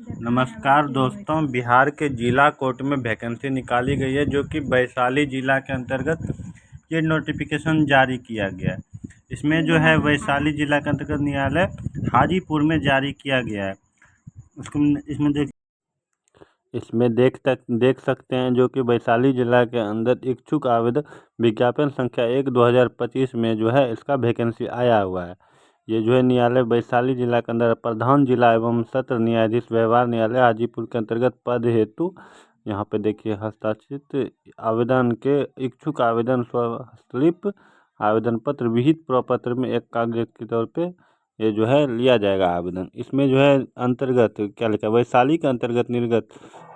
नमस्कार दोस्तों, बिहार के जिला कोर्ट में वैकेंसी निकाली गई है जो कि वैशाली जिला के अंतर्गत ये नोटिफिकेशन जारी किया गया है। इसमें जो है वैशाली जिला के अंतर्गत न्यायालय हाजीपुर में जारी किया गया है। इसमें देख सकते हैं जो कि वैशाली जिला के अंदर इच्छुक आवेदक विज्ञापन संख्या 1/2025 में जो है इसका वैकेंसी आया हुआ है। ये जो है न्यायालय वैशाली जिला के अंदर प्रधान जिला एवं सत्र न्यायाधीश व्यवहार न्यायालय हाजीपुर के अंतर्गत पद हेतु यहाँ पे देखिए हस्ताक्षरित आवेदन के इच्छुक आवेदन स्लिप आवेदन पत्र विहित प्रपत्र में एक कागज के तौर पे ये जो है लिया जाएगा आवेदन। इसमें जो है अंतर्गत क्या लिखा है, वैशाली के अंतर्गत निर्गत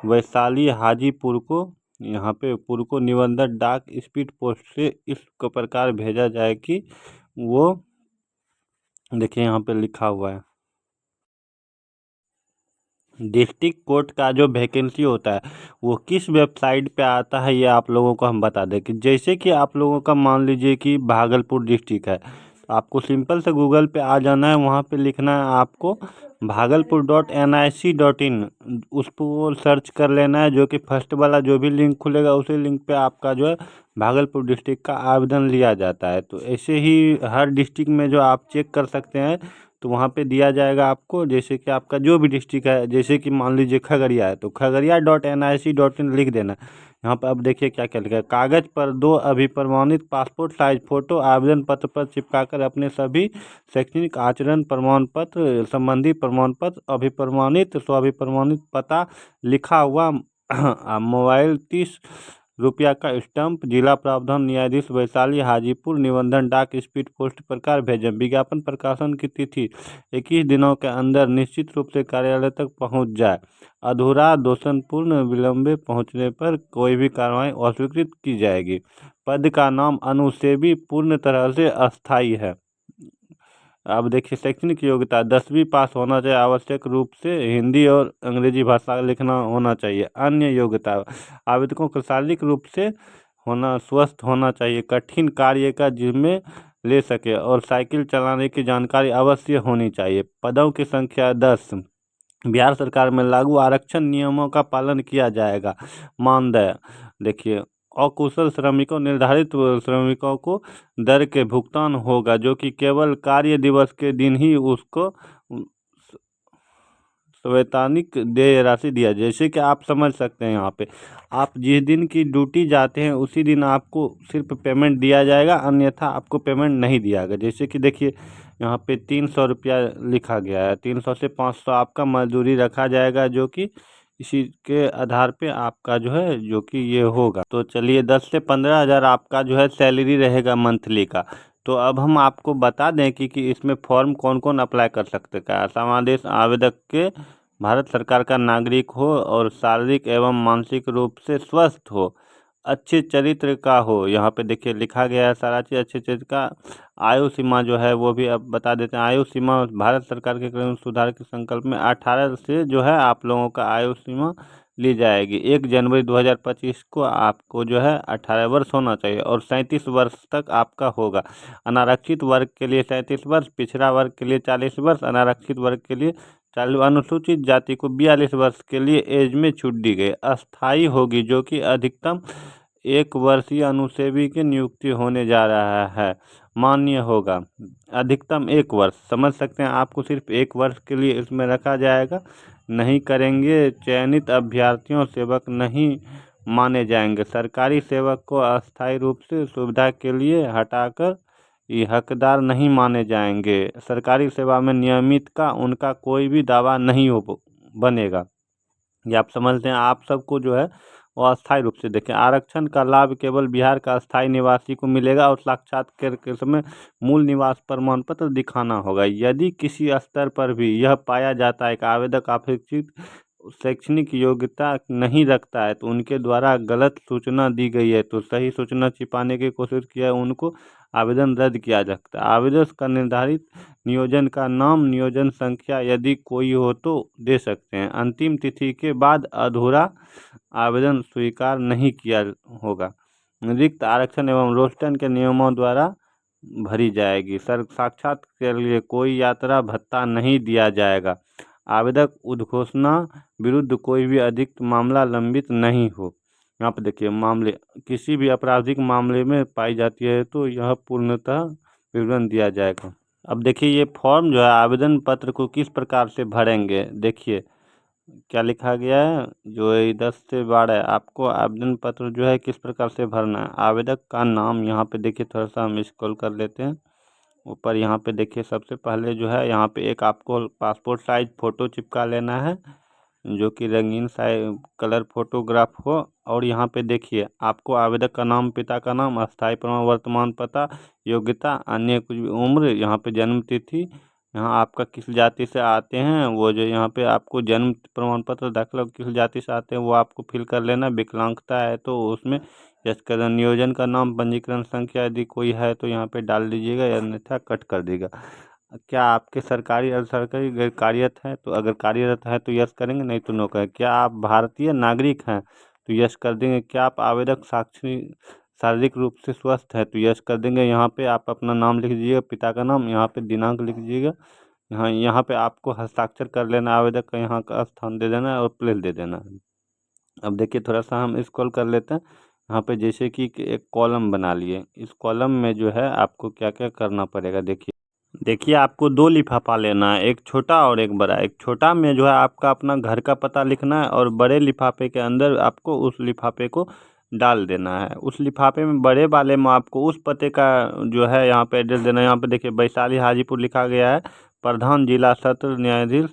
वैशाली हाजीपुर को यहाँ पे पुर को निबंधन डाक स्पीड पोस्ट से इस प्रकार भेजा जाए कि वो देखिए यहाँ पे लिखा हुआ है। डिस्ट्रिक्ट कोर्ट का जो वैकेंसी होता है वो किस वेबसाइट पे आता है, ये आप लोगों को हम बता दें कि जैसे कि आप लोगों का मान लीजिए कि भागलपुर डिस्ट्रिक्ट है, तो आपको सिंपल से गूगल पे आ जाना है, वहाँ पे लिखना है आपको भागलपुर.nic.in, उसको सर्च कर लेना है। जो कि फर्स्ट वाला जो भी लिंक खुलेगा उसी लिंक पे आपका जो है भागलपुर डिस्ट्रिक्ट का आवेदन लिया जाता है। तो ऐसे ही हर डिस्ट्रिक्ट में जो आप चेक कर सकते हैं, तो वहाँ पे दिया जाएगा आपको। जैसे कि आपका जो भी डिस्ट्रिक्ट है, जैसे कि मान लीजिए खगड़िया है तो खगड़िया.nic.in लिख देना। यहाँ पर अब देखिए क्या क्या लिखा है, कागज पर 2 अभिप्रमाणित पासपोर्ट साइज फोटो आवेदन पत्र पर चिपकाकर अपने सभी शैक्षणिक आचरण प्रमाण पत्र संबंधी प्रमाण पत्र अभिप्रमाणित स्वाभिप्रमाणित पता लिखा हुआ मोबाइल 30 रुपया का स्टैंप जिला प्रावधान न्यायाधीश वैशाली हाजीपुर निबंधन डाक स्पीड पोस्ट प्रकार भेजें। विज्ञापन प्रकाशन की तिथि 21 दिनों के अंदर निश्चित रूप से कार्यालय तक पहुंच जाए। अधूरा दोषपूर्ण विलंबे पहुंचने पर कोई भी कार्रवाई अस्वीकृत की जाएगी। पद का नाम अनुसेवी पूर्ण तरह से अस्थायी है। अब देखिए शैक्षणिक योग्यता 10वीं पास होना चाहिए, आवश्यक रूप से हिंदी और अंग्रेजी भाषा लिखना होना चाहिए। अन्य योग्यता आवेदकों को शारीरिक रूप से स्वस्थ होना चाहिए, कठिन कार्य का जिम्मे ले सके और साइकिल चलाने की जानकारी अवश्य होनी चाहिए। पदों की संख्या 10। बिहार सरकार में लागू आरक्षण नियमों का पालन किया जाएगा। मानदेय देखिए अकुशल श्रमिकों निर्धारित श्रमिकों को दर के भुगतान होगा, जो कि केवल कार्य दिवस के दिन ही उसको संवैधानिक देय राशि दिया। जैसे कि आप समझ सकते हैं, यहाँ पे आप जिस दिन की ड्यूटी जाते हैं उसी दिन आपको सिर्फ पेमेंट दिया जाएगा, अन्यथा आपको पेमेंट नहीं दिया जाएगा। जैसे कि देखिए यहाँ पे 300 रुपया लिखा गया है, 300 से 500 आपका मजदूरी रखा जाएगा, जो कि इसी के आधार पे आपका जो है जो कि ये होगा। तो चलिए 10 से 15 हज़ार आपका जो है सैलरी रहेगा मंथली का। तो अब हम आपको बता दें कि इसमें फॉर्म कौन कौन अप्लाई कर सकते हैं। असमादेश आवेदक के भारत सरकार का नागरिक हो और शारीरिक एवं मानसिक रूप से स्वस्थ हो, अच्छे चरित्र का हो। यहाँ पे देखिए लिखा गया है सारा चीज़ अच्छे चरित्र का। आयु सीमा जो है वो भी अब बता देते हैं। आयु सीमा भारत सरकार के कानून सुधार के संकल्प में 18 से जो है आप लोगों का आयु सीमा ली जाएगी। 1 जनवरी 2025 को आपको जो है 18 वर्ष होना चाहिए और 37 वर्ष तक आपका होगा। अनारक्षित वर्ग के लिए 37 वर्ष, पिछड़ा वर्ग के लिए 40 वर्ष, अनारक्षित वर्ग के लिए 40, अनुसूचित जाति को 42 वर्ष के लिए एज में छूट दी गई। अस्थाई होगी, जो कि अधिकतम 1 वर्षीय अनुसेवी की नियुक्ति होने जा रहा है। मान्य होगा अधिकतम 1 वर्ष। समझ सकते हैं, आपको सिर्फ 1 वर्ष के लिए इसमें रखा जाएगा। नहीं करेंगे चयनित अभ्यर्थियों सेवक नहीं माने जाएंगे। सरकारी सेवक को अस्थायी रूप से सुविधा के लिए हटाकर ये हकदार नहीं माने जाएंगे। सरकारी सेवा में नियमित का उनका कोई भी दावा नहीं हो बनेगा। ये आप समझते हैं। आप सबको जो है वो अस्थायी रूप से देखें। आरक्षण का लाभ केवल बिहार का अस्थायी निवासी को मिलेगा और साक्षात्कार के समय मूल निवास प्रमाण पत्र दिखाना होगा। यदि किसी स्तर पर भी यह पाया जाता है कि आवेदक अपेक्षित शैक्षणिक योग्यता नहीं रखता है, तो उनके द्वारा गलत सूचना दी गई है, तो सही सूचना छिपाने की कोशिश किया है, उनको आवेदन रद्द किया जा सकता है। आवेदन का निर्धारित नियोजन का नाम, नियोजन संख्या यदि कोई हो तो दे सकते हैं। अंतिम तिथि के बाद अधूरा आवेदन स्वीकार नहीं किया होगा। रिक्त आरक्षण एवं रोस्टर के नियमों द्वारा भरी जाएगी। सर साक्षात के लिए कोई यात्रा भत्ता नहीं दिया जाएगा। आवेदक उद्घोषणा विरुद्ध कोई भी अधिक मामला लंबित नहीं हो। यहाँ पे देखिए मामले किसी भी आपराधिक मामले में पाई जाती है तो यह पूर्णतः विवरण दिया जाएगा। अब देखिए ये फॉर्म जो है आवेदन पत्र को किस प्रकार से भरेंगे, देखिए क्या लिखा गया है जो है 10 से 12 आपको आवेदन पत्र जो है किस प्रकार से भरना है। आवेदक का नाम यहाँ पे देखिए, थोड़ा सा हम स्क्रॉल कर लेते हैं ऊपर। यहाँ पे देखिए सबसे पहले जो है यहाँ पे एक आपको पासपोर्ट साइज फ़ोटो चिपका लेना है जो कि रंगीन साइज कलर फोटोग्राफ हो। और यहाँ पे देखिए आपको आवेदक का नाम, पिता का नाम, अस्थायी प्रमाण, वर्तमान पता, योग्यता, अन्य कुछ भी, उम्र, यहाँ पे जन्म तिथि, यहाँ आपका किस जाति से आते हैं वो जो यहाँ पे आपको जन्म प्रमाण पत्र दाखिला किस जाति से आते हैं वो आपको फिल कर लेना। विकलांगता है तो उसमें यस कर देना। नियोजन का नाम, पंजीकरण संख्या यदि कोई है तो यहाँ पे डाल दीजिएगा, अन्यथा कट कर देगा। क्या आपके सरकारी अर्ध सरकारी गैर कार्यरत हैं, तो अगर कार्यरत है तो यस करेंगे, नहीं तो नो करेंगे। क्या आप भारतीय नागरिक हैं तो यस कर देंगे। क्या आप आवेदक साक्षी शारीरिक रूप से स्वस्थ है तो यस कर देंगे। यहाँ पे आप अपना नाम लिख दीजिएगा, पिता का नाम, यहाँ पे दिनांक लिख दीजिएगा। यहाँ पे आपको हस्ताक्षर कर लेना, आवेदक का यहाँ का स्थान दे देना है और प्लेस दे देना है। अब देखिए थोड़ा सा हम स्क्रॉल कर लेते हैं। यहाँ पे जैसे कि एक कॉलम बना लिए, इस कॉलम में जो है आपको क्या क्या करना पड़ेगा। देखिए आपको 2 लिफाफा लेना है, एक छोटा और एक बड़ा। एक छोटा में जो है आपका अपना घर का पता लिखना है और बड़े लिफाफे के अंदर आपको उस लिफाफे को डाल देना है। उस लिफाफे में बड़े वाले में आपको उस पते का जो है यहाँ पे एड्रेस देना है। यहाँ पे देखिए वैशाली हाजीपुर लिखा गया है, प्रधान जिला सत्र न्यायाधीश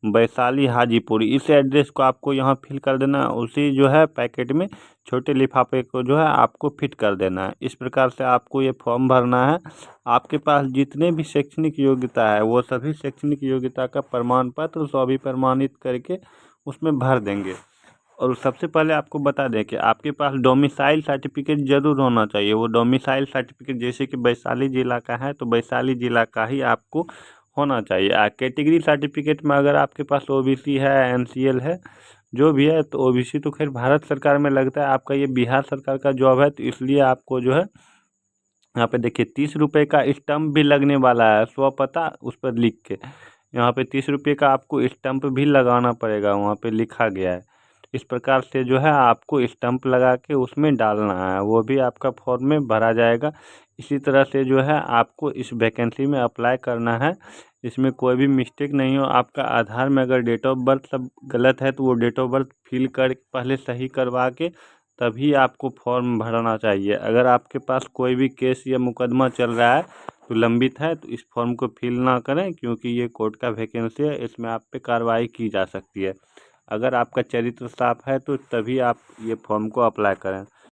वैशाली हाजीपुर। इस एड्रेस को आपको यहाँ फिल कर देना है। उसी जो है पैकेट में छोटे लिफाफे को जो है आपको फिट कर देना है। इस प्रकार से आपको ये फॉर्म भरना है। आपके पास जितने भी शैक्षणिक योग्यता है वो सभी शैक्षणिक योग्यता का प्रमाण पत्र सभी प्रमाणित करके उसमें भर देंगे। और सबसे पहले आपको बता दें कि आपके पास डोमिसाइल सर्टिफिकेट ज़रूर होना चाहिए। वो डोमिसाइल सर्टिफिकेट जैसे कि वैशाली ज़िला का है तो वैशाली ज़िला का ही आपको होना चाहिए। कैटेगरी सर्टिफिकेट में अगर आपके पास ओबीसी है, एनसीएल है, जो भी है, तो ओबीसी तो खैर भारत सरकार में लगता है, आपका ये बिहार सरकार का जॉब है तो इसलिए आपको जो है यहाँ पे देखिए 30 रुपये का स्टम्प भी लगने वाला है, स्वपता उस पर लिख के। यहाँ पे 30 रुपये का आपको स्टम्प भी लगाना पड़ेगा, वहाँ पे लिखा गया है। इस प्रकार से जो है आपको स्टम्प लगा के उसमें डालना है, वो भी आपका फॉर्म में भरा जाएगा। इसी तरह से जो है आपको इस वैकेंसी में अप्लाई करना है। इसमें कोई भी मिस्टेक नहीं हो। आपका आधार में अगर डेट ऑफ बर्थ सब गलत है तो वो डेट ऑफ बर्थ फिल कर पहले सही करवा के तभी आपको फॉर्म भरना चाहिए। अगर आपके पास कोई भी केस या मुकदमा चल रहा है तो लंबित है तो इस फॉर्म को फिल ना करें, क्योंकि ये कोर्ट का वैकेंसी है, इसमें आप पे कार्रवाई की जा सकती है। अगर आपका चरित्र साफ है तो तभी आप ये फॉर्म को अप्लाई करें।